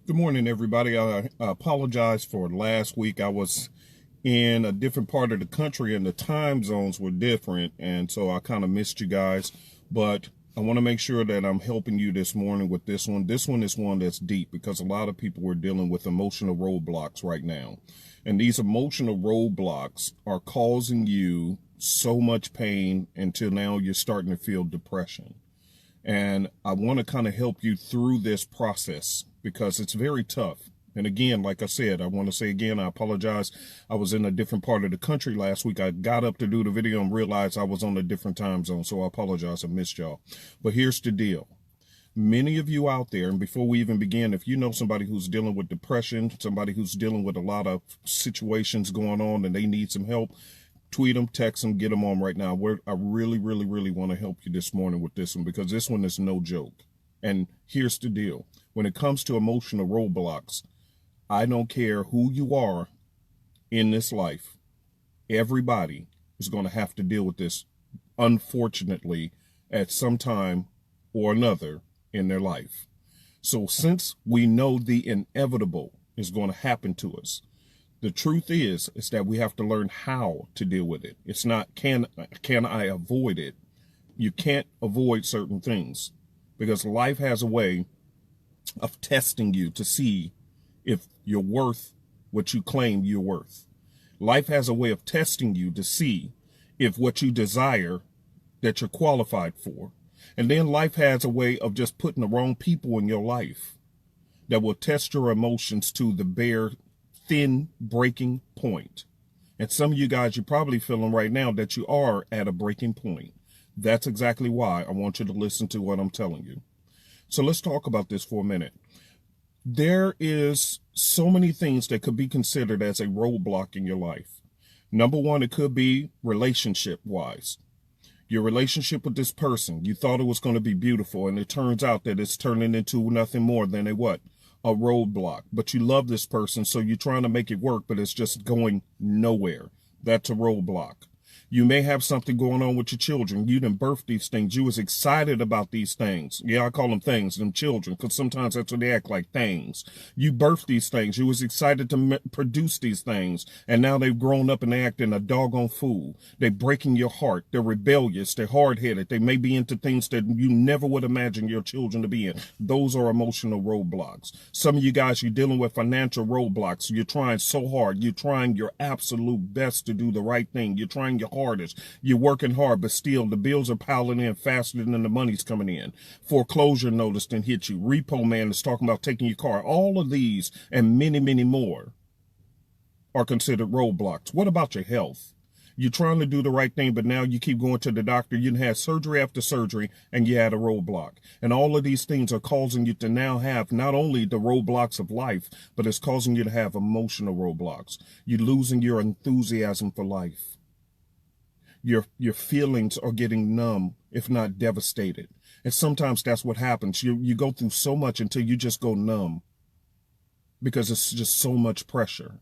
Good morning, everybody. I apologize for last week. I was in a different part of the country and the time zones were different. And so I kind of missed you guys. But I want to make sure that I'm helping you this morning with this one. This one is one that's deep because a lot of people are dealing with emotional roadblocks right now. And these emotional roadblocks are causing you so much pain until now you're starting to feel depression. And I want to kind of help you through this process because it's very tough. And again, like I said, I want to say again, I apologize. I was in a different part of the country last week. I got up to do the video and realized I was on a different time zone. So I apologize. I missed y'all. But here's the deal. Many of you out there, and before we even begin, if you know somebody who's dealing with depression, somebody who's dealing with a lot of situations going on and they need some help, tweet them, text them, get them on right now. I really, really, really want to help you this morning with this one because this one is no joke. And here's the deal. When it comes to emotional roadblocks, I don't care who you are in this life. Everybody is going to have to deal with this, unfortunately, at some time or another in their life. So since we know the inevitable is going to happen to us, the truth is that we have to learn how to deal with it. It's not can I avoid it? You can't avoid certain things because life has a way of testing you to see if you're worth what you claim you're worth. Life has a way of testing you to see if what you desire that you're qualified for. And then life has a way of just putting the wrong people in your life that will test your emotions to the bare thin breaking point. And some of you guys, you're probably feeling right now that you are at a breaking point. That's exactly why I want you to listen to what I'm telling you. So let's talk about this for a minute. There is so many things that could be considered as a roadblock in your life. Number one, it could be relationship wise. Your relationship with this person, you thought it was going to be beautiful, and it turns out that it's turning into nothing more than a what? A roadblock. But you love this person, so you're trying to make it work, but it's just going nowhere. That's a roadblock. You may have something going on with your children. You didn't birth these things. You was excited about these things. Yeah, I call them things, them children, because sometimes that's what they act like, things. You birthed these things. You was excited to produce these things. And now they've grown up and they acting a doggone fool. They're breaking your heart. They're rebellious. They're hard-headed. They may be into things that you never would imagine your children to be in. Those are emotional roadblocks. Some of you guys, you're dealing with financial roadblocks. You're trying so hard. You're trying your absolute best to do the right thing. You're trying your hardest. You're working hard, but still the bills are piling in faster than the money's coming in. Foreclosure notice done hit you. Repo man is talking about taking your car. All of these and many, many more are considered roadblocks. What about your health? You're trying to do the right thing, but now you keep going to the doctor. You had surgery after surgery, and you had a roadblock. And all of these things are causing you to now have not only the roadblocks of life, but it's causing you to have emotional roadblocks. You're losing your enthusiasm for life. Your feelings are getting numb, if not devastated. And sometimes that's what happens. You go through so much until you just go numb because it's just so much pressure.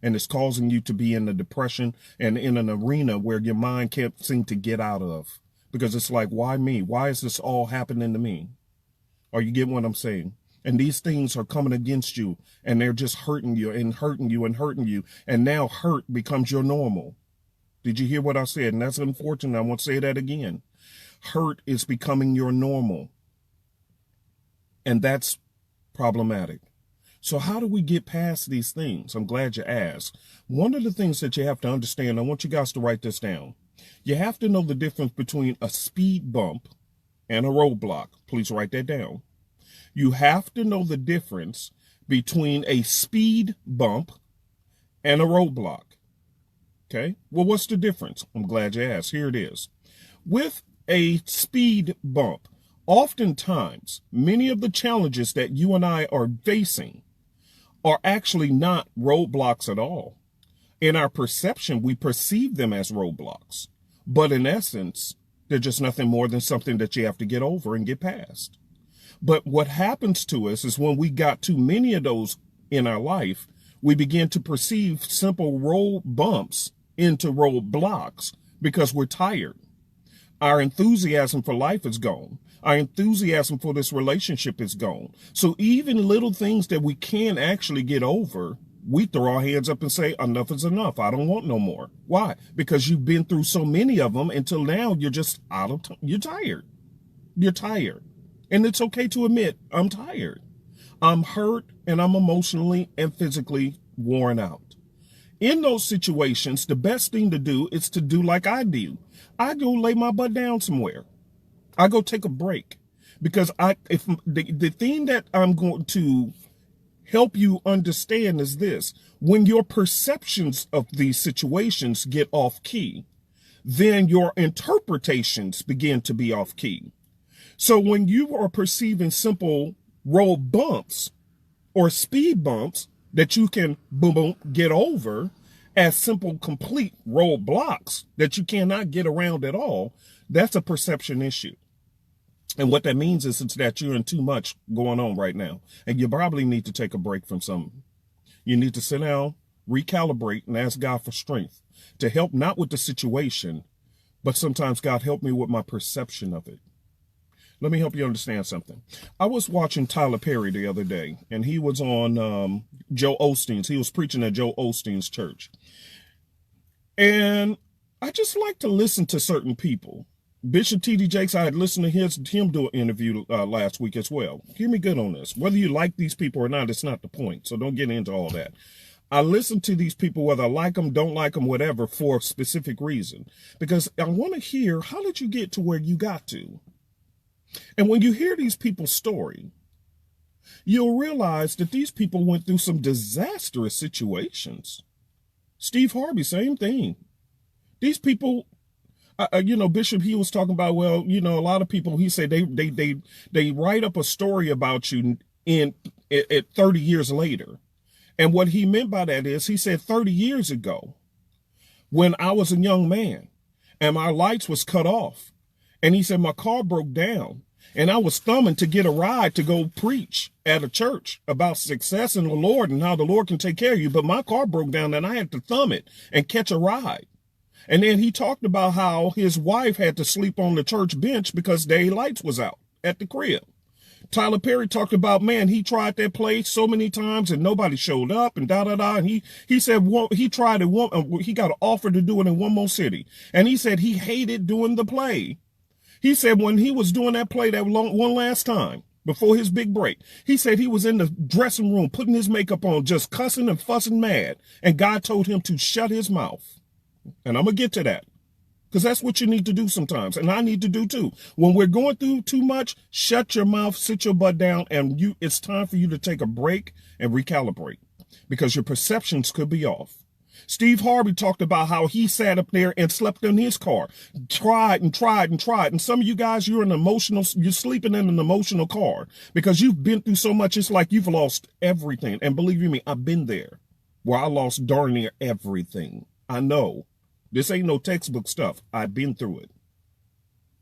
And it's causing you to be in a depression and in an arena where your mind can't seem to get out of. Because it's like, why me? Why is this all happening to me? Are you getting what I'm saying? And these things are coming against you and they're just hurting you and hurting you and hurting you. And now hurt becomes your normal. Did you hear what I said? And that's unfortunate. I want to say that again. Hurt is becoming your normal. And that's problematic. So how do we get past these things? I'm glad you asked. One of the things that you have to understand, I want you guys to write this down. You have to know the difference between a speed bump and a roadblock. Please write that down. You have to know the difference between a speed bump and a roadblock. Okay, well, what's the difference? I'm glad you asked. Here it is. With a speed bump, oftentimes, many of the challenges that you and I are facing are actually not roadblocks at all. In our perception, we perceive them as roadblocks. But in essence, they're just nothing more than something that you have to get over and get past. But what happens to us is when we got too many of those in our life, we begin to perceive simple road bumps into roadblocks because we're tired. Our enthusiasm for life is gone. Our enthusiasm for this relationship is gone. So even little things that we can actually get over, we throw our hands up and say, enough is enough. I don't want no more. Why? Because you've been through so many of them until now you're just you're tired. You're tired. And it's okay to admit, I'm tired. I'm hurt and I'm emotionally and physically worn out. In those situations, the best thing to do is to do like I do. I go lay my butt down somewhere. I go take a break. Because if the thing that I'm going to help you understand is this: when your perceptions of these situations get off key, then your interpretations begin to be off key. So when you are perceiving simple road bumps or speed bumps that you can boom, boom, get over as simple, complete roadblocks that you cannot get around at all, that's a perception issue. And what that means is it's that you're in too much going on right now. And you probably need to take a break from something. You need to sit down, recalibrate, and ask God for strength to help, not with the situation, but sometimes, God, help me with my perception of it. Let me help you understand something. I was watching Tyler Perry the other day, and he was on Joe Osteen's. He was preaching at Joe Osteen's church. And I just like to listen to certain people. Bishop T.D. Jakes, I had listened to him do an interview last week as well. Hear me good on this. Whether you like these people or not, it's not the point. So don't get into all that. I listen to these people, whether I like them, don't like them, whatever, for a specific reason. Because I want to hear, how did you get to where you got to? And when you hear these people's story, you'll realize that these people went through some disastrous situations. Steve Harvey, same thing. These people, Bishop, he was talking about, well, a lot of people, he said they write up a story about you at 30 years later. And what he meant by that is, he said 30 years ago, when I was a young man and my lights was cut off, and he said my car broke down and I was thumbing to get a ride to go preach at a church about success in the Lord and how the Lord can take care of you. But my car broke down and I had to thumb it and catch a ride. And then he talked about how his wife had to sleep on the church bench because their lights was out at the crib. Tyler Perry talked about, man, he tried that play so many times and nobody showed up and da-da-da. And he said he tried it, he got an offer to do it in one more city. And he said he hated doing the play. He said when he was doing that play one last time before his big break, he said he was in the dressing room putting his makeup on, just cussing and fussing mad. And God told him to shut his mouth. And I'm going to get to that, because that's what you need to do sometimes. And I need to do too. When we're going through too much, shut your mouth, sit your butt down, and it's time for you to take a break and recalibrate, because your perceptions could be off. Steve Harvey talked about how he sat up there and slept in his car, tried and tried and tried. And some of you guys, you're sleeping in an emotional car because you've been through so much. It's like you've lost everything. And believe you me, I've been there where I lost darn near everything. I know this ain't no textbook stuff. I've been through it.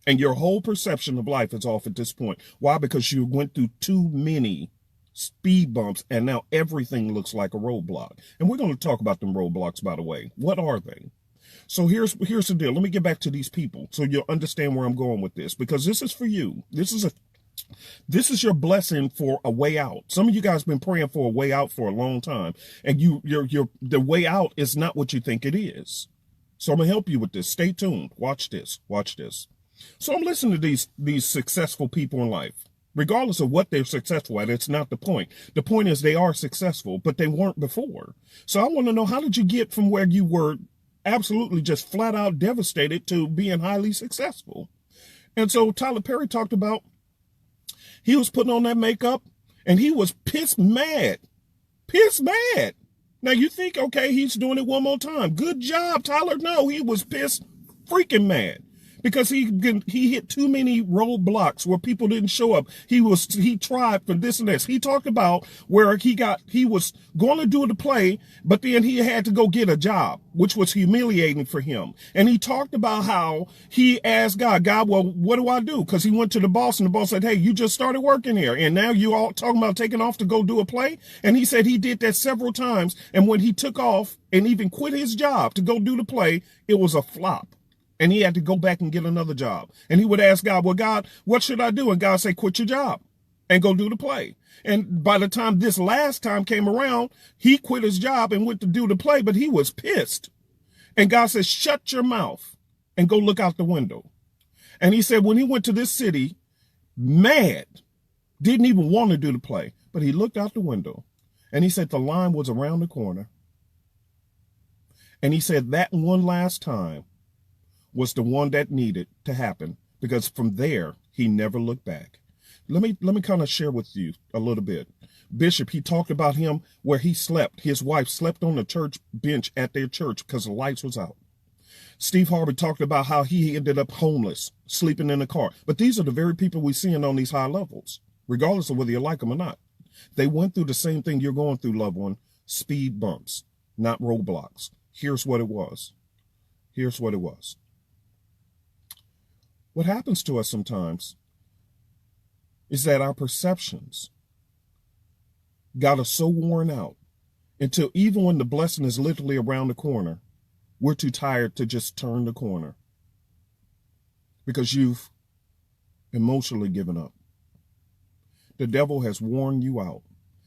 And your whole perception of life is off at this point. Why? Because you went through too many speed bumps, and now everything looks like a roadblock. And we're going to talk about them roadblocks, by the way. What are they? So here's the deal. Let me get back to these people so you'll understand where I'm going with this, because this is for you. This is your blessing for a way out. Some of you guys have been praying for a way out for a long time, and the way out is not what you think it is. So I'm going to help you with this. Stay tuned. Watch this. Watch this. So I'm listening to these successful people in life. Regardless of what they're successful at, it's not the point. The point is they are successful, but they weren't before. So I want to know, how did you get from where you were absolutely just flat out devastated to being highly successful? And so Tyler Perry talked about, he was putting on that makeup and he was pissed mad. Pissed mad. Now you think, okay, he's doing it one more time. Good job, Tyler. No, he was pissed freaking mad. Because he hit too many roadblocks where people didn't show up. He tried for this and this. He talked about where he was going to do the play, but then he had to go get a job, which was humiliating for him. And he talked about how he asked God, well, what do I do? Because he went to the boss and the boss said, hey, you just started working here, and now you all talking about taking off to go do a play. And he said he did that several times. And when he took off and even quit his job to go do the play, it was a flop. And he had to go back and get another job. And he would ask God, well, God, what should I do? And God say, quit your job and go do the play. And by the time this last time came around, he quit his job and went to do the play, but he was pissed. And God said, shut your mouth and go look out the window. And he said, when he went to this city, mad, didn't even want to do the play, but he looked out the window and he said the line was around the corner. And he said that one last time was the one that needed to happen, because from there, he never looked back. Let me kind of share with you a little bit. Bishop, he talked about him where he slept. His wife slept on the church bench at their church because the lights was out. Steve Harvey talked about how he ended up homeless, sleeping in a car. But these are the very people we're seeing on these high levels, regardless of whether you like them or not. They went through the same thing you're going through, loved one. Speed bumps, not roadblocks. Here's what it was. Here's what it was. What happens to us sometimes is that our perceptions got us so worn out until even when the blessing is literally around the corner, we're too tired to just turn the corner because you've emotionally given up. The devil has worn you out,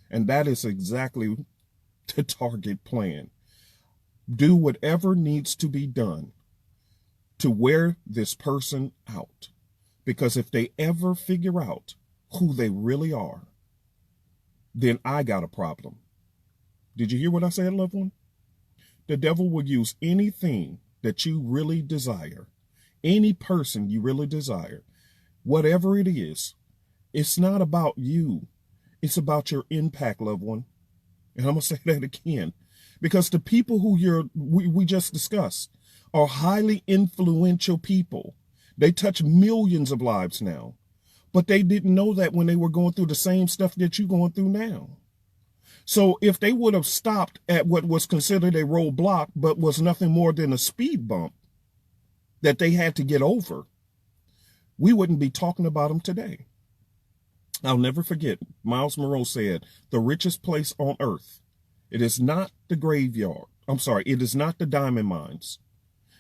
and that is exactly the target plan. Do whatever needs to be done to wear this person out, because if they ever figure out who they really are, then I got a problem. Did you hear what I said, loved one? The devil will use anything that you really desire, any person you really desire, whatever it is. It's not about you. It's about your impact, loved one. And I'm going to say that again, because the people who we just discussed are highly influential people. They touch millions of lives now, but they didn't know that when they were going through the same stuff that you're going through now. So if they would have stopped at what was considered a roadblock, but was nothing more than a speed bump that they had to get over, we wouldn't be talking about them today. I'll never forget, Miles Monroe said, the richest place on earth, it is not the graveyard. It is not the diamond mines.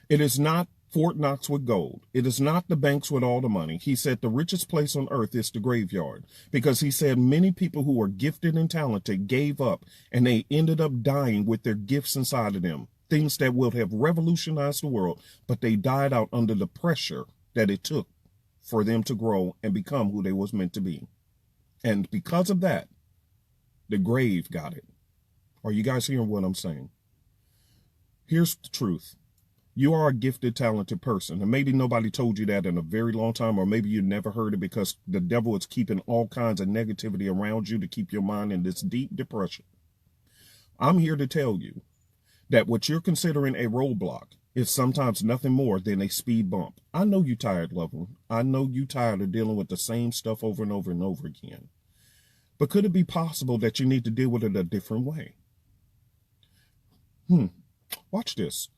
It is not Fort Knox with gold. It is not the banks with all the money. He said the richest place on earth is the graveyard, because he said many people who were gifted and talented gave up and they ended up dying with their gifts inside of them, things that would have revolutionized the world, but they died out under the pressure that it took for them to grow and become who they was meant to be. And because of that, the grave got it. Are you guys hearing what I'm saying? Here's the truth. You are a gifted, talented person. And maybe nobody told you that in a very long time, or maybe you never heard it because the devil is keeping all kinds of negativity around you to keep your mind in this deep depression. I'm here to tell you that what you're considering a roadblock is sometimes nothing more than a speed bump. I know you're tired, loved one. I know you're tired of dealing with the same stuff over and over and over again. But could it be possible that you need to deal with it a different way? Watch this.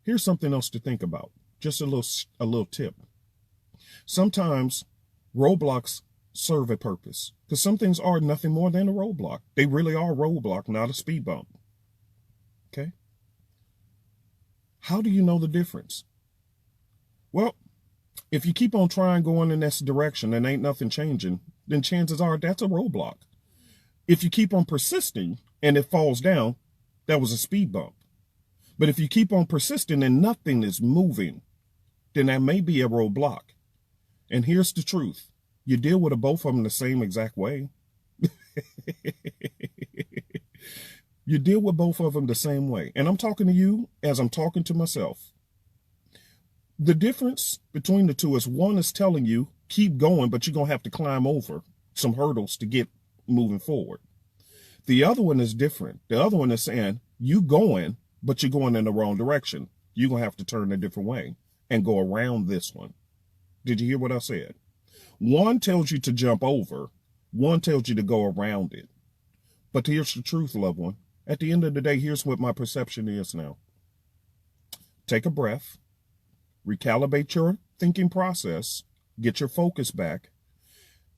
Here's something else to think about. Just a little tip. Sometimes roadblocks serve a purpose, because some things are nothing more than a roadblock. They really are a roadblock, not a speed bump. Okay? How do you know the difference? Well, if you keep on trying going in this direction and ain't nothing changing, then chances are that's a roadblock. If you keep on persisting and it falls down, that was a speed bump. But if you keep on persisting and nothing is moving, then that may be a roadblock. And here's the truth. You deal with both of them the same exact way. You deal with both of them the same way. And I'm talking to you as I'm talking to myself. The difference between the two is one is telling you, keep going, but you're going to have to climb over some hurdles to get moving forward. The other one is different. The other one is saying, you going, but you're going in the wrong direction. You're going to have to turn a different way and go around this one. Did you hear what I said? One tells you to jump over. One tells you to go around it. But here's the truth, loved one. At the end of the day, here's what my perception is now. Take a breath. Recalibrate your thinking process. Get your focus back.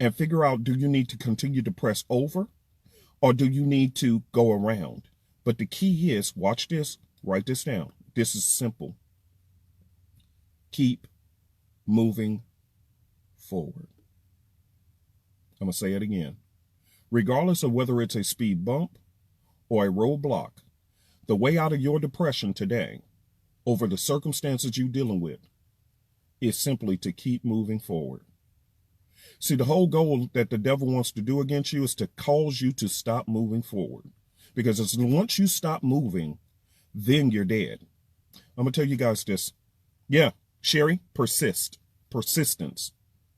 And figure out, do you need to continue to press over? Or do you need to go around? But the key is, watch this, write this down. This is simple. Keep moving forward. I'm going to say it again. Regardless of whether it's a speed bump or a roadblock, the way out of your depression today, over the circumstances you're dealing with, is simply to keep moving forward. See, the whole goal that the devil wants to do against you is to cause you to stop moving forward. Because once you stop moving, then you're dead. I'm going to tell you guys this. Yeah, Sherry, persistence.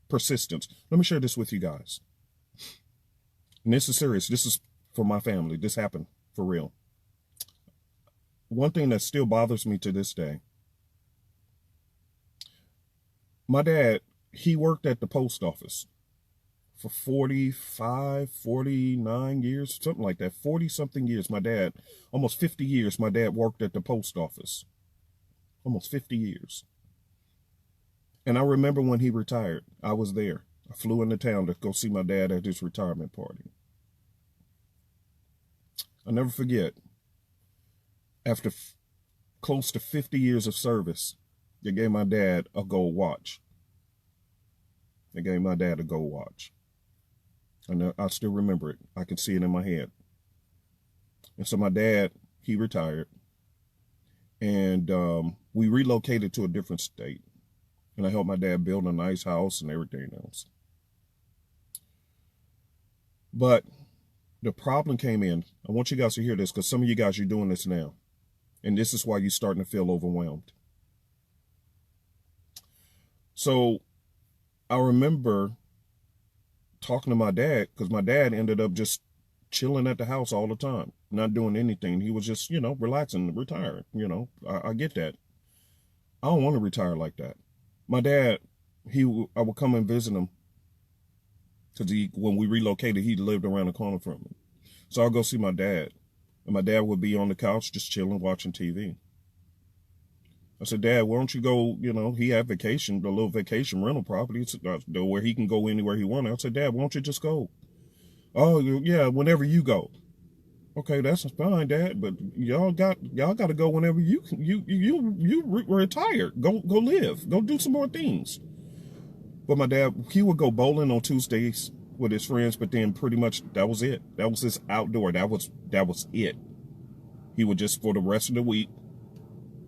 Let me share this with you guys. And this is serious. This is for my family. This happened for real. One thing that still bothers me to this day. My dad, he worked at the post office for 49 years, something like that. 40-something years. My dad, almost 50 years, my dad worked at the post office. Almost 50 years. And I remember when he retired, I was there. I flew into town to go see my dad at his retirement party. I'll never forget, after close to 50 years of service, they gave my dad a gold watch. And I still remember it. I can see it in my head. And so my dad, he retired. And we relocated to a different state. And I helped my dad build a nice house and everything else. But the problem came in. I want you guys to hear this because some of you guys, you're doing this now. And this is why you're starting to feel overwhelmed. So I remember talking to my dad because my dad ended up just chilling at the house all the time, not doing anything. He was just, relaxing, retiring. I get that. I don't want to retire like that. My dad, I would come and visit him because when we relocated, he lived around the corner from me. So I'll go see my dad, and my dad would be on the couch just chilling, watching TV. I said, Dad, why don't you go, he had a little vacation rental property where he can go anywhere he wanted. I said, Dad, why don't you just go? Oh, yeah, whenever you go. Okay, that's fine, Dad, but y'all got to go whenever you retire. Go live. Go do some more things. But my dad, he would go bowling on Tuesdays with his friends, but then pretty much that was it. That was his outdoor. That was it. He would just, for the rest of the week,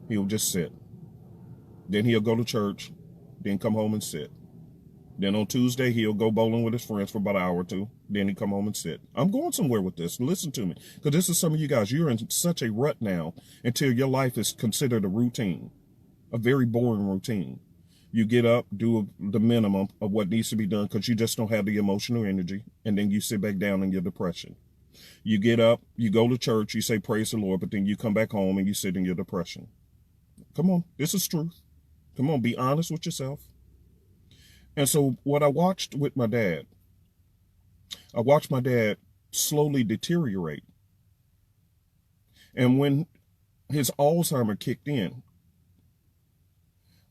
he would just sit. Then he'll go to church, then come home and sit. Then on Tuesday, he'll go bowling with his friends for about an hour or two. Then he'll come home and sit. I'm going somewhere with this. Listen to me. Because this is some of you guys. You're in such a rut now until your life is considered a routine. A very boring routine. You get up, do the minimum of what needs to be done because you just don't have the emotional energy. And then you sit back down in your depression. You get up, you go to church, you say praise the Lord, but then you come back home and you sit in your depression. Come on. This is truth. Come on. Be honest with yourself. And so what I watched with my dad, I watched my dad slowly deteriorate. And when his Alzheimer kicked in,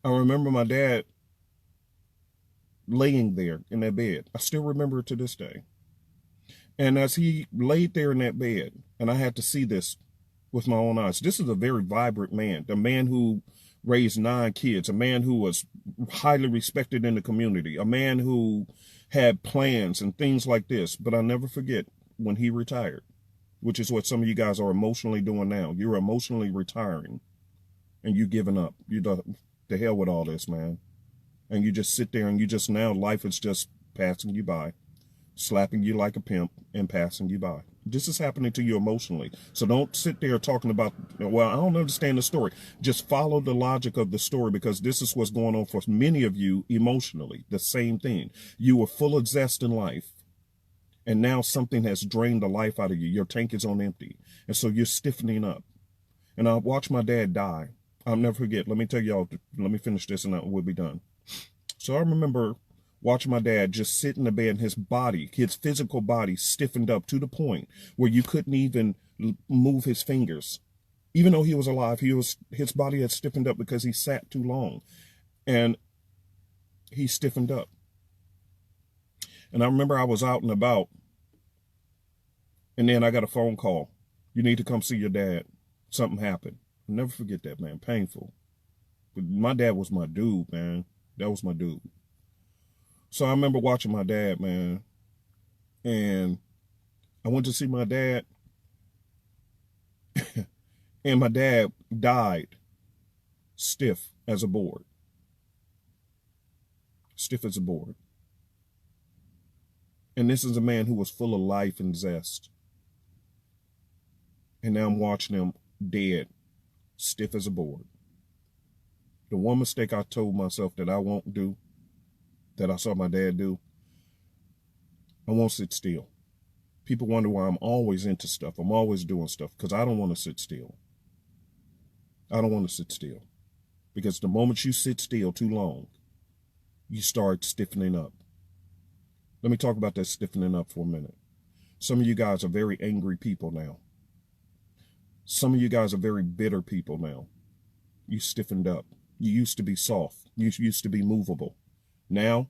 I remember my dad laying there in that bed. I still remember it to this day. And as he laid there in that bed, and I had to see this with my own eyes, this is a very vibrant man, the man who raised 9 kids, a man who was highly respected in the community, a man who had plans and things like this. But I'll never forget when he retired, which is what some of you guys are emotionally doing now. You're emotionally retiring and you giving up. You the hell with all this, man. And you just sit there and you just now life is just passing you by, slapping you like a pimp and passing you by. This is happening to you emotionally. So don't sit there talking about, well, I don't understand the story. Just follow the logic of the story because this is what's going on for many of you emotionally. The same thing. You were full of zest in life. And now something has drained the life out of you. Your tank is on empty. And so you're stiffening up. And I watched my dad die. I'll never forget. Let me tell y'all, let me finish this and we'll be done. So I remember watching my dad just sit in the bed and his body, his physical body stiffened up to the point where you couldn't even move his fingers. Even though he was alive, his body had stiffened up because he sat too long. And he stiffened up. And I remember I was out and about. And then I got a phone call. You need to come see your dad. Something happened. I'll never forget that, man. Painful. My dad was my dude, man. That was my dude. So I remember watching my dad, man, and I went to see my dad, and my dad died stiff as a board. Stiff as a board. And this is a man who was full of life and zest. And now I'm watching him dead, stiff as a board. The one mistake I told myself that I won't do, that I saw my dad do, I won't sit still. People wonder why I'm always into stuff. I'm always doing stuff because I don't want to sit still. I don't want to sit still. Because the moment you sit still too long, you start stiffening up. Let me talk about that stiffening up for a minute. Some of you guys are very angry people now. Some of you guys are very bitter people now. You stiffened up. You used to be soft. You used to be movable. Now,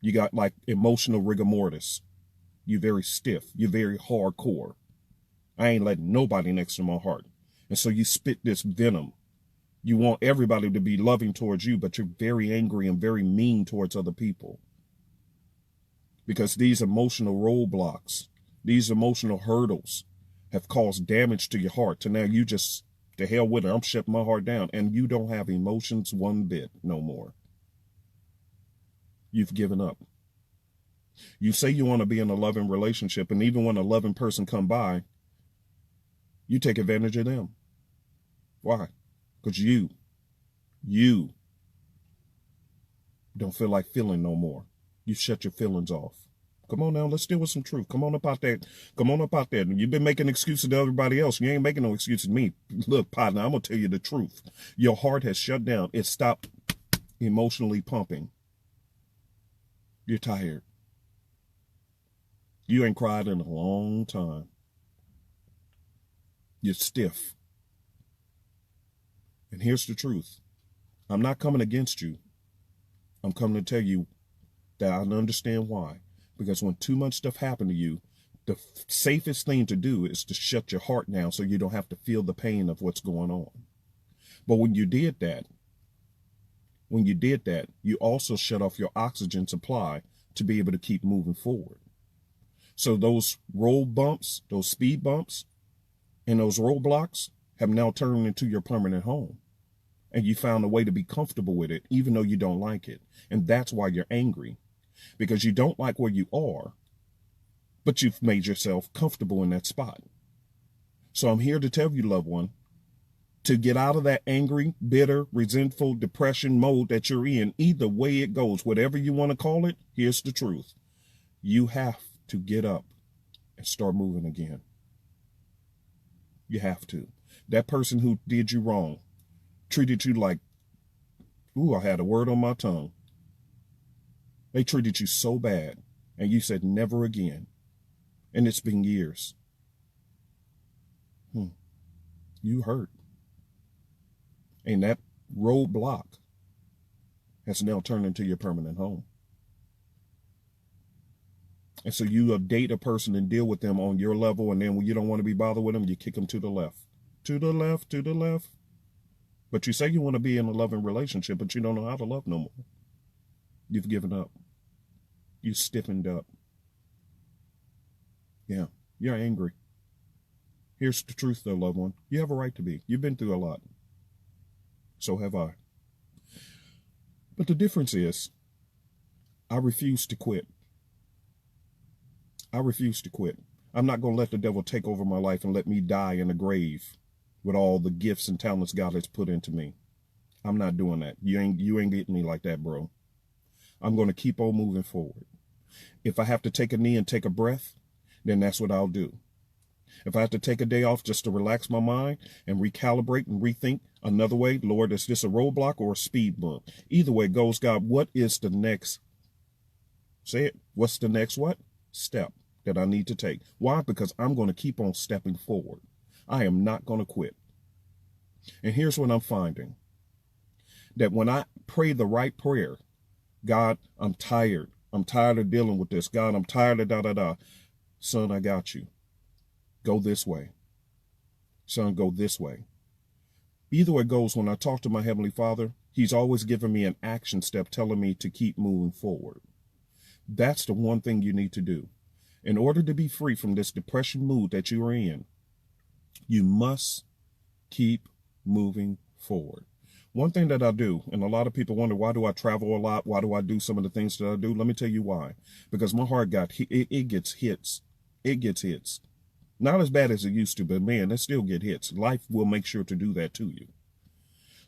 you got like emotional rigor mortis. You're very stiff. You're very hardcore. I ain't letting nobody next to my heart. And so you spit this venom. You want everybody to be loving towards you, but you're very angry and very mean towards other people. Because these emotional roadblocks, these emotional hurdles have caused damage to your heart. To now you just, the hell with it, I'm shutting my heart down. And you don't have emotions one bit no more. You've given up. You say you want to be in a loving relationship, and even when a loving person come by, you take advantage of them. Why? Because you don't feel like feeling no more. You shut your feelings off. Come on now, let's deal with some truth. Come on up out there. Come on up out there. You've been making excuses to everybody else. You ain't making no excuses to me. Look, partner, I'm going to tell you the truth. Your heart has shut down. It stopped emotionally pumping. You're tired. You ain't cried in a long time. You're stiff. And here's the truth. I'm not coming against you. I'm coming to tell you that I understand why. Because when too much stuff happened to you, the safest thing to do is to shut your heart down so you don't have to feel the pain of what's going on. But when you did that, you also shut off your oxygen supply to be able to keep moving forward. So those road bumps, those speed bumps, and those roadblocks have now turned into your permanent home. And you found a way to be comfortable with it, even though you don't like it. And that's why you're angry. Because you don't like where you are, but you've made yourself comfortable in that spot. So I'm here to tell you, loved one, to get out of that angry, bitter, resentful, depression mode that you're in, either way it goes, whatever you want to call it, here's the truth. You have to get up and start moving again. You have to. That person who did you wrong, treated you like, ooh, I had a word on my tongue. They treated you so bad, and you said never again. And it's been years. You hurt. And that roadblock has now turned into your permanent home. And so you date a person and deal with them on your level, and then when you don't want to be bothered with them, you kick them to the left. To the left, to the left. But you say you want to be in a loving relationship, but you don't know how to love no more. You've given up. You stiffened up. Yeah, you're angry. Here's the truth, though, loved one. You have a right to be. You've been through a lot. So have I. But the difference is, I refuse to quit. I refuse to quit. I'm not going to let the devil take over my life and let me die in a grave with all the gifts and talents God has put into me. I'm not doing that. You ain't getting me like that, bro. I'm going to keep on moving forward. If I have to take a knee and take a breath, then that's what I'll do. If I have to take a day off just to relax my mind and recalibrate and rethink another way, Lord, is this a roadblock or a speed bump? Either way goes, God, what is the next, say it, what's the next what? Step that I need to take. Why? Because I'm going to keep on stepping forward. I am not going to quit. And here's what I'm finding. That when I pray the right prayer, God, I'm tired. I'm tired of dealing with this. God, I'm tired of da-da-da. Son, I got you. Go this way. Son, go this way. Either way it goes, when I talk to my Heavenly Father, He's always giving me an action step telling me to keep moving forward. That's the one thing you need to do. In order to be free from this depression mood that you are in, you must keep moving forward. One thing that I do, and a lot of people wonder, why do I travel a lot? Why do I do some of the things that I do? Let me tell you why. Because my heart it gets hits. It gets hits. Not as bad as it used to, but man, it still get hits. Life will make sure to do that to you.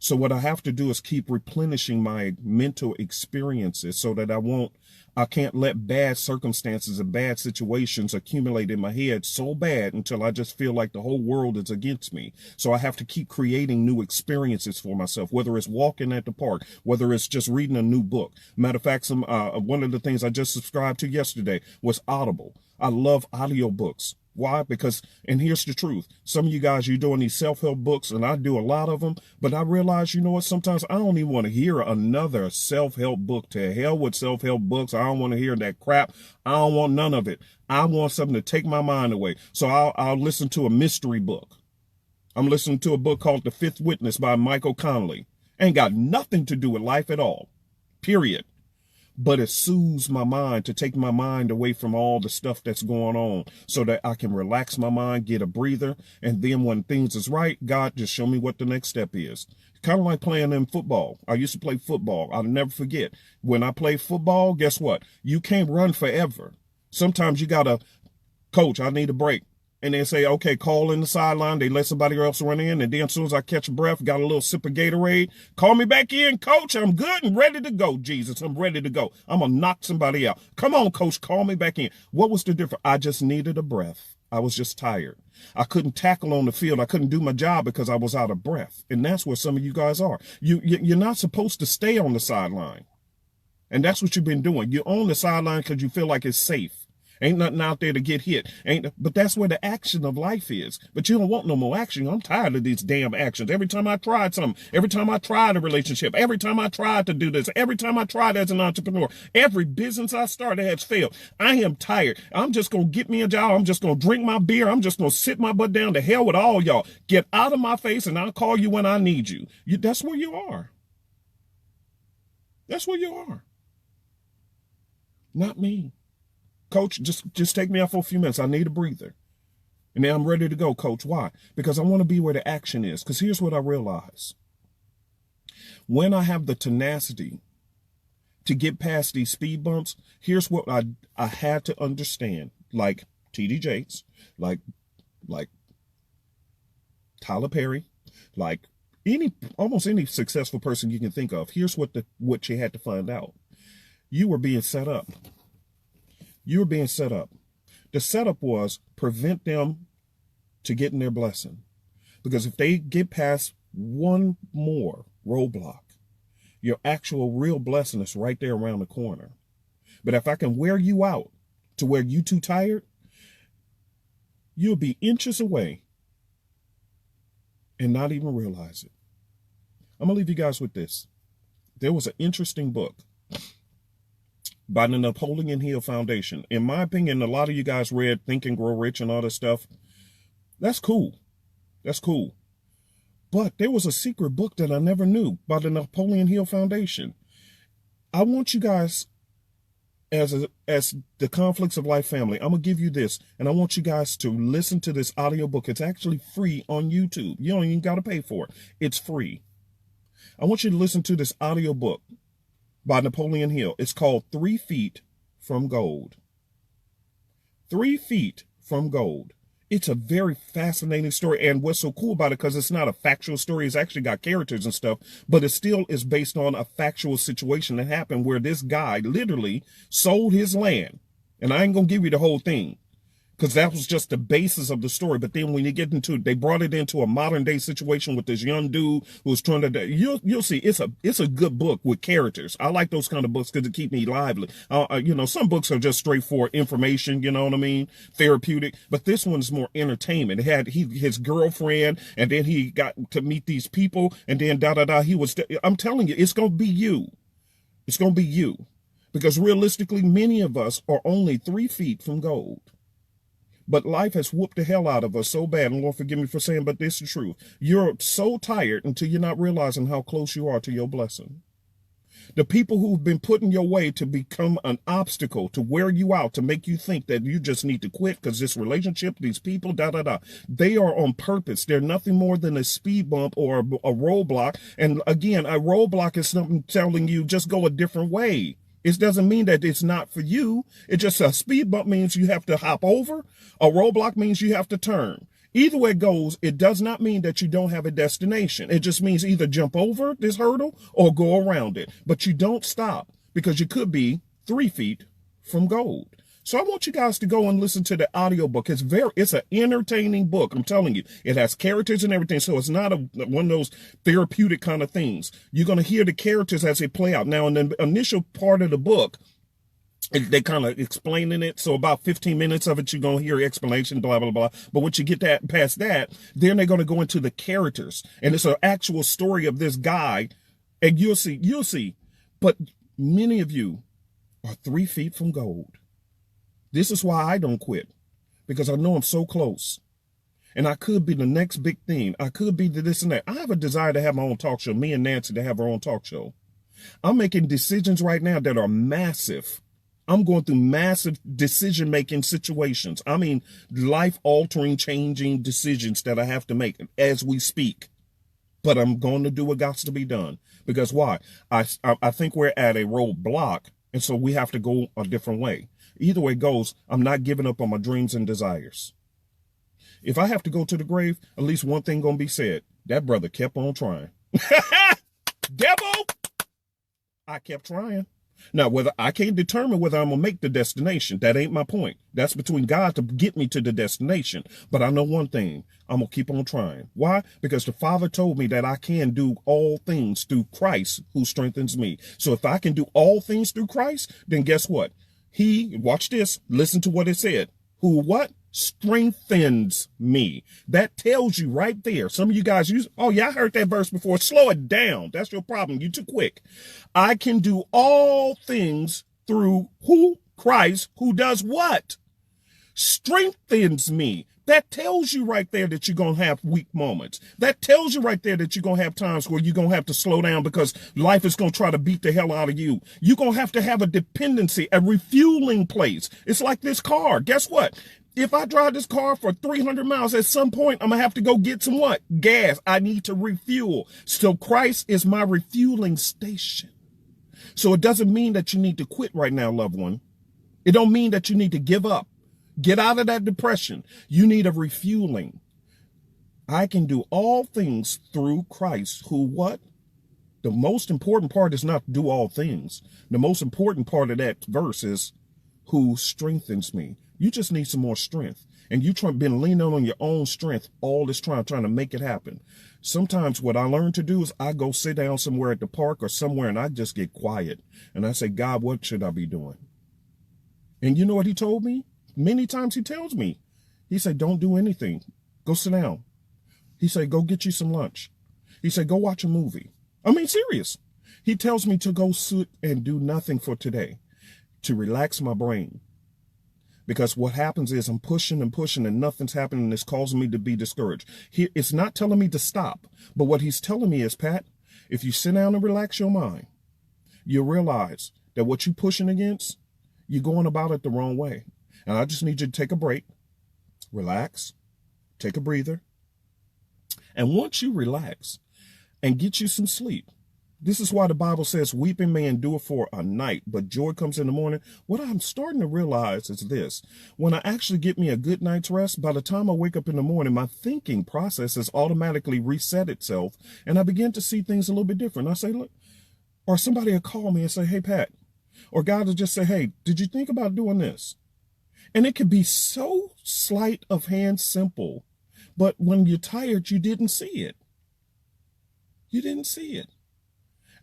So what I have to do is keep replenishing my mental experiences so that I can't let bad circumstances and bad situations accumulate in my head so bad until I just feel like the whole world is against me. So I have to keep creating new experiences for myself, whether it's walking at the park, whether it's just reading a new book. Matter of fact, one of the things I just subscribed to yesterday was Audible. I love audiobooks. Why? Because, and here's the truth, some of you guys, you're doing these self-help books, and I do a lot of them, but I realize, you know what, sometimes I don't even want to hear another self-help book. To hell with self-help books. I don't want to hear that crap. I don't want none of it. I want something to take my mind away. So I'll listen to a mystery book. I'm listening to a book called The Fifth Witness by Michael Connelly. Ain't got nothing to do with life at all. Period. But it soothes my mind to take my mind away from all the stuff that's going on so that I can relax my mind, get a breather. And then when things is right, God, just show me what the next step is. Kind of like playing in football. I used to play football. I'll never forget. When I play football, guess what? You can't run forever. Sometimes you got to, coach, I need a break. And they say, okay, call in the sideline. They let somebody else run in. And then as soon as I catch a breath, got a little sip of Gatorade, call me back in, coach. I'm good and ready to go, Jesus. I'm ready to go. I'm going to knock somebody out. Come on, coach, call me back in. What was the difference? I just needed a breath. I was just tired. I couldn't tackle on the field. I couldn't do my job because I was out of breath. And that's where some of you guys are. You're not supposed to stay on the sideline. And that's what you've been doing. You're on the sideline because you feel like it's safe. Ain't nothing out there to get hit. But that's where the action of life is. But you don't want no more action. I'm tired of these damn actions. Every time I tried something, every time I tried a relationship, every time I tried to do this, every time I tried as an entrepreneur, every business I started has failed. I am tired. I'm just going to get me a job. I'm just going to drink my beer. I'm just going to sit my butt down. To hell with all y'all. Get out of my face and I'll call you when I need you. That's where you are. That's where you are. Not me. Coach, just take me out for a few minutes. I need a breather. And then I'm ready to go, coach. Why? Because I want to be where the action is. Because here's what I realize. When I have the tenacity to get past these speed bumps, here's what I had to understand. Like T.D. Jakes, like Tyler Perry, like almost any successful person you can think of. Here's what you had to find out. You were being set up. You were being set up. The setup was prevent them to getting their blessing. Because if they get past one more roadblock, your actual real blessing is right there around the corner. But if I can wear you out to where you too tired, you'll be inches away and not even realize it. I'm going to leave you guys with this. There was an interesting book by the Napoleon Hill Foundation. In my opinion, a lot of you guys read Think and Grow Rich and all this stuff. That's cool. That's cool. But there was a secret book that I never knew by the Napoleon Hill Foundation. I want you guys, as the Conflicts of Life family, I'm going to give you this, and I want you guys to listen to this audiobook. It's actually free on YouTube. You don't even got to pay for it. It's free. I want you to listen to this audiobook by Napoleon Hill. It's called 3 Feet from Gold. 3 Feet from Gold. It's a very fascinating story. And what's so cool about it, because it's not a factual story, it's actually got characters and stuff, but it still is based on a factual situation that happened where this guy literally sold his land. And I ain't going to give you the whole thing, because that was just the basis of the story. But then when you get into it, they brought it into a modern day situation with this young dude who was trying to, you'll see, it's a good book with characters. I like those kind of books because it keep me lively. Some books are just straightforward information, you know what I mean? Therapeutic. But this one's more entertainment. It had his girlfriend, and then he got to meet these people, and then I'm telling you, it's going to be you. It's going to be you. Because realistically, many of us are only 3 feet from gold. But life has whooped the hell out of us so bad, and Lord forgive me for saying, but this is the truth. You're so tired until you're not realizing how close you are to your blessing. The people who've been put in your way to become an obstacle, to wear you out, to make you think that you just need to quit because this relationship, these people, they are on purpose. They're nothing more than a speed bump or a roadblock. And again, a roadblock is something telling you just go a different way. It doesn't mean that it's not for you. It just a speed bump means you have to hop over. A roadblock means you have to turn. Either way it goes, it does not mean that you don't have a destination. It just means either jump over this hurdle or go around it. But you don't stop because you could be 3 feet from gold. So I want you guys to go and listen to the audiobook. It's an entertaining book. I'm telling you, it has characters and everything. So it's not one of those therapeutic kind of things. You're going to hear the characters as they play out. Now, in the initial part of the book, they kind of explaining it. So about 15 minutes of it, you're going to hear explanation, blah, blah, blah. But once you get that past that, then they're going to go into the characters. And it's an actual story of this guy. And you'll see. But many of you are 3 feet from gold. This is why I don't quit, because I know I'm so close. And I could be the next big thing. I could be the this and that. I have a desire to have my own talk show. Me and Nancy to have our own talk show. I'm making decisions right now that are massive. I'm going through massive decision-making situations. I mean, life-altering, changing decisions that I have to make as we speak. But I'm going to do what got to be done. Because why? I think we're at a roadblock, and so we have to go a different way. Either way it goes, I'm not giving up on my dreams and desires. If I have to go to the grave, at least one thing going to be said. That brother kept on trying. Devil! I kept trying. Now, whether I can't determine whether I'm going to make the destination, that ain't my point. That's between God to get me to the destination. But I know one thing. I'm going to keep on trying. Why? Because the Father told me that I can do all things through Christ who strengthens me. So if I can do all things through Christ, then guess what? Watch this, listen to what it said. Who what? Strengthens me. That tells you right there. Some of you guys I heard that verse before. Slow it down. That's your problem. You too quick. I can do all things through who? Christ, who does what? Strengthens me. That tells you right there that you're going to have weak moments. That tells you right there that you're going to have times where you're going to have to slow down because life is going to try to beat the hell out of you. You're going to have a dependency, a refueling place. It's like this car. Guess what? If I drive this car for 300 miles, at some point, I'm going to have to go get some what? Gas. I need to refuel. So Christ is my refueling station. So it doesn't mean that you need to quit right now, loved one. It don't mean that you need to give up. Get out of that depression. You need a refueling. I can do all things through Christ who what? The most important part is not to do all things. The most important part of that verse is who strengthens me. You just need some more strength. And you've been leaning on your own strength all this time, trying to make it happen. Sometimes what I learned to do is I go sit down somewhere at the park or somewhere and I just get quiet. And I say, God, what should I be doing? And you know what he told me? Many times he tells me, he said, don't do anything. Go sit down. He said, go get you some lunch. He said, go watch a movie. I mean, serious. He tells me to go sit and do nothing for today, to relax my brain. Because what happens is I'm pushing and pushing and nothing's happening and it's causing me to be discouraged. It's not telling me to stop. But what he's telling me is, Pat, if you sit down and relax your mind, you'll realize that what you're pushing against, you're going about it the wrong way. And I just need you to take a break, relax, take a breather. And once you relax and get you some sleep, this is why the Bible says weeping may endure for a night, but joy comes in the morning. What I'm starting to realize is this. When I actually get me a good night's rest, by the time I wake up in the morning, my thinking process has automatically reset itself. And I begin to see things a little bit different. I say, look, or somebody will call me and say, hey, Pat, or God will just say, hey, did you think about doing this? And it could be so sleight of hand simple, but when you're tired, you didn't see it. You didn't see it.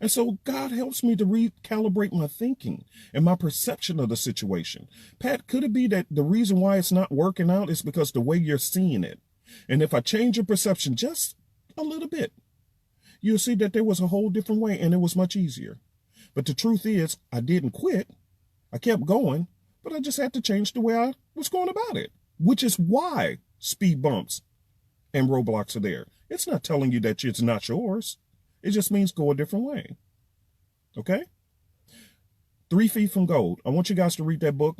And so God helps me to recalibrate my thinking and my perception of the situation. Pat, could it be that the reason why it's not working out is because the way you're seeing it? And if I change your perception just a little bit, you'll see that there was a whole different way and it was much easier. But the truth is, I didn't quit. I kept going. But I just had to change the way I was going about it. which is why speed bumps and roadblocks are there. It's not telling you that it's not yours. It just means go a different way. Okay? 3 Feet from Gold. I want you guys to read that book.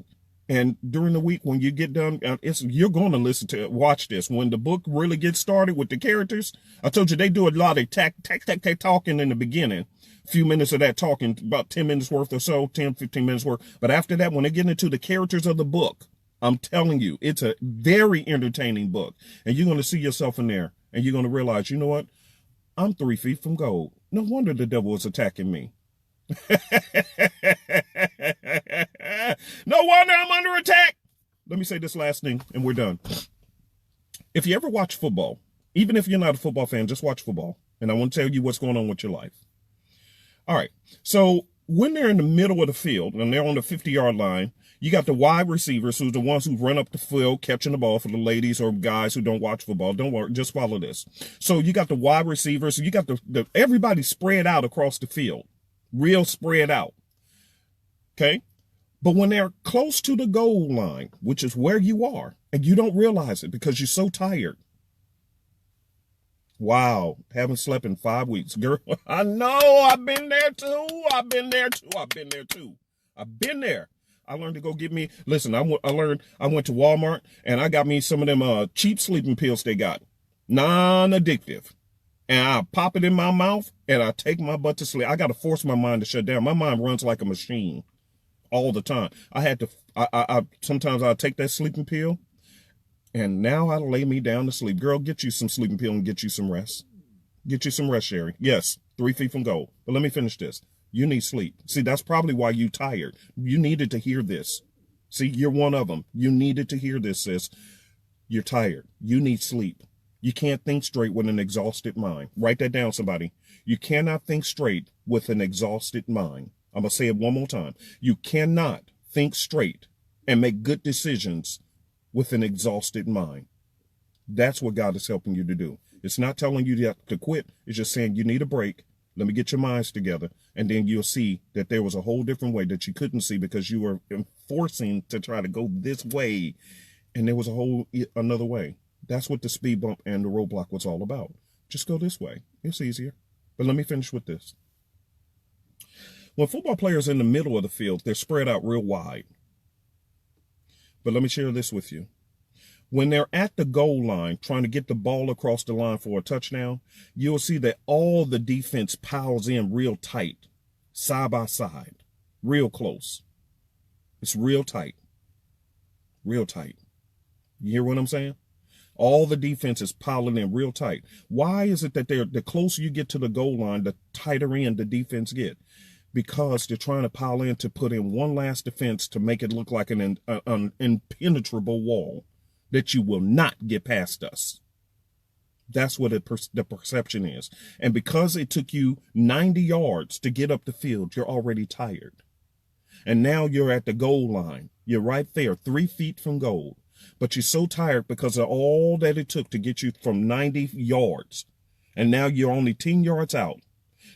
And during the week, when you get done, you're going to watch this. When the book really gets started with the characters, I told you they do a lot of talking in the beginning. A few minutes of that talking, about 10 minutes worth or so, 10, 15 minutes worth. But after that, when they get into the characters of the book, I'm telling you, it's a very entertaining book. And you're going to see yourself in there. And you're going to realize, you know what? I'm 3 feet from gold. No wonder the devil is attacking me. No wonder I'm under attack. Let me say this last thing and we're done. If you ever watch football, even if you're not a football fan, just watch football. And I want to tell you what's going on with your life. All right. So when they're in the middle of the field and they're on the 50-yard line, you got the wide receivers, who's the ones who run up the field catching the ball. For the ladies or guys who don't watch football, don't worry, just follow this. So you got the wide receivers, you got the everybody spread out across the field, real spread out. Okay. But when they're close to the goal line, which is where you are, and you don't realize it because you're so tired. Wow, haven't slept in 5 weeks. Girl, I know, I've been there too. I've been there. I learned to go get me, listen, I went to Walmart and I got me some of them cheap sleeping pills they got. Non-addictive. And I pop it in my mouth and I take my butt to sleep. I got to force my mind to shut down. My mind runs like a machine all the time. Sometimes I take that sleeping pill and now I lay me down to sleep. Girl, get you some sleeping pill and get you some rest. Get you some rest, Sherry. Yes, 3 feet from gold. But let me finish this. You need sleep. See, that's probably why you tired. You needed to hear this. See, you're one of them. You needed to hear this, sis. You're tired. You need sleep. You can't think straight with an exhausted mind. Write that down, somebody. You cannot think straight with an exhausted mind. I'm going to say it one more time. You cannot think straight and make good decisions with an exhausted mind. That's what God is helping you to do. It's not telling you to quit. It's just saying you need a break. Let me get your minds together. And then you'll see that there was a whole different way that you couldn't see because you were forcing to try to go this way. And there was another way. That's what the speed bump and the roadblock was all about. Just go this way. It's easier. But let me finish with this. When football players are in the middle of the field, they're spread out real wide. But let me share this with you. When they're at the goal line trying to get the ball across the line for a touchdown, you'll see that all the defense piles in real tight, side by side, real close. It's real tight. Real tight. You hear what I'm saying? All the defense is piling in real tight. Why is it that the closer you get to the goal line, the tighter in the defense get? Because they're trying to pile in to put in one last defense to make it look like an impenetrable wall that you will not get past us. That's what the perception is. And because it took you 90 yards to get up the field, you're already tired. And now you're at the goal line. You're right there, 3 feet from goal. But you're so tired because of all that it took to get you from 90 yards. And now you're only 10 yards out.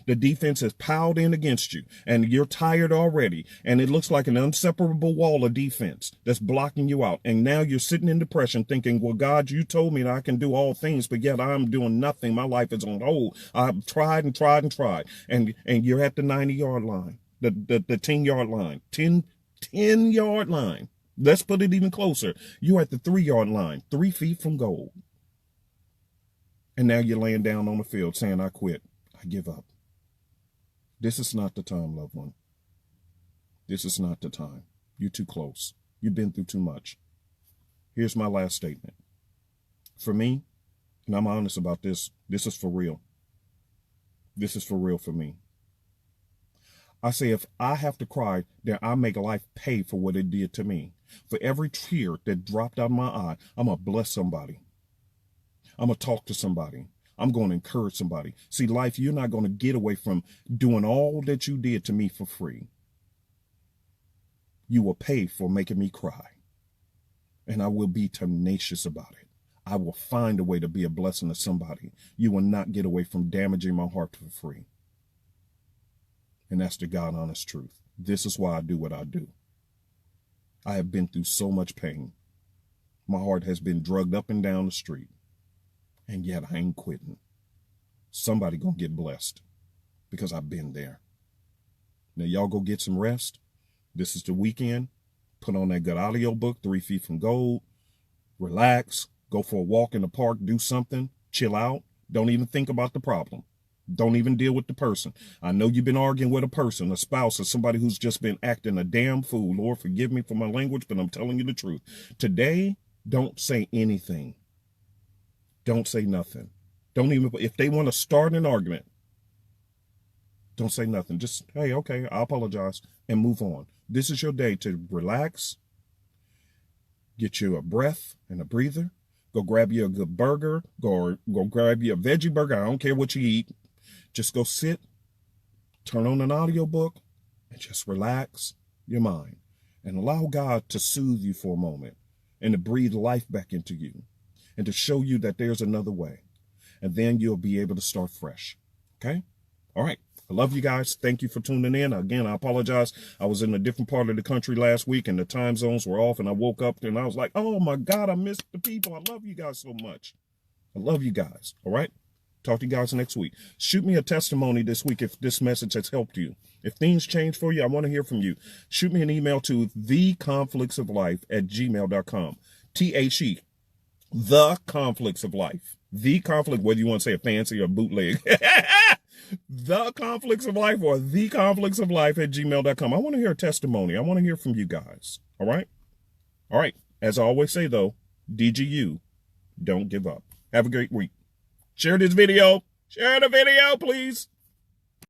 The defense has piled in against you, and you're tired already, and it looks like an inseparable wall of defense that's blocking you out. And now you're sitting in depression thinking, well, God, you told me that I can do all things, but yet I'm doing nothing. My life is on hold. I've tried and tried and tried. And you're at the 90-yard line, the 10-yard line, 10-yard line. Let's put it even closer. You're at the 3-yard line, 3 feet from goal. And now you're laying down on the field saying, I quit. I give up. This is not the time, loved one. This is not the time. You're too close. You've been through too much. Here's my last statement. For me, and I'm honest about this, this is for real. This is for real for me. I say if I have to cry, then I make life pay for what it did to me. For every tear that dropped out of my eye, I'm going to bless somebody. I'm going to talk to somebody. I'm going to encourage somebody. See, life, you're not going to get away from doing all that you did to me for free. You will pay for making me cry. And I will be tenacious about it. I will find a way to be a blessing to somebody. You will not get away from damaging my heart for free. And that's the God honest truth. This is why I do what I do. I have been through so much pain. My heart has been drugged up and down the street. And yet I ain't quitting. Somebody gonna get blessed because I've been there. Now y'all go get some rest. This is the weekend. Put on that good audio book, 3 Feet from Gold. Relax. Go for a walk in the park. Do something. Chill out. Don't even think about the problem. Don't even deal with the person. I know you've been arguing with a person, a spouse, or somebody who's just been acting a damn fool. Lord, forgive me for my language, but I'm telling you the truth. Today, don't say anything. Don't say nothing. Don't even, if they want to start an argument, don't say nothing. Just, hey, okay, I apologize, and move on. This is your day to relax, get you a breath and a breather, go grab you a good burger, go grab you a veggie burger. I don't care what you eat. Just go sit, turn on an audiobook, and just relax your mind and allow God to soothe you for a moment and to breathe life back into you and to show you that there's another way. And then you'll be able to start fresh. Okay? All right. I love you guys. Thank you for tuning in. Again, I apologize. I was in a different part of the country last week and the time zones were off, and I woke up and I was like, oh my God, I missed the people. I love you guys so much. I love you guys. All right? Talk to you guys next week. Shoot me a testimony this week if this message has helped you. If things change for you, I want to hear from you. Shoot me an email to theconflictsoflife@gmail.com. THE, the conflicts of life. The conflict, whether you want to say a fancy or bootleg. The conflicts of life or theconflictsoflife@gmail.com. I want to hear a testimony. I want to hear from you guys. All right? All right. As I always say, though, DGU, don't give up. Have a great week. Share this video. Share the video, please.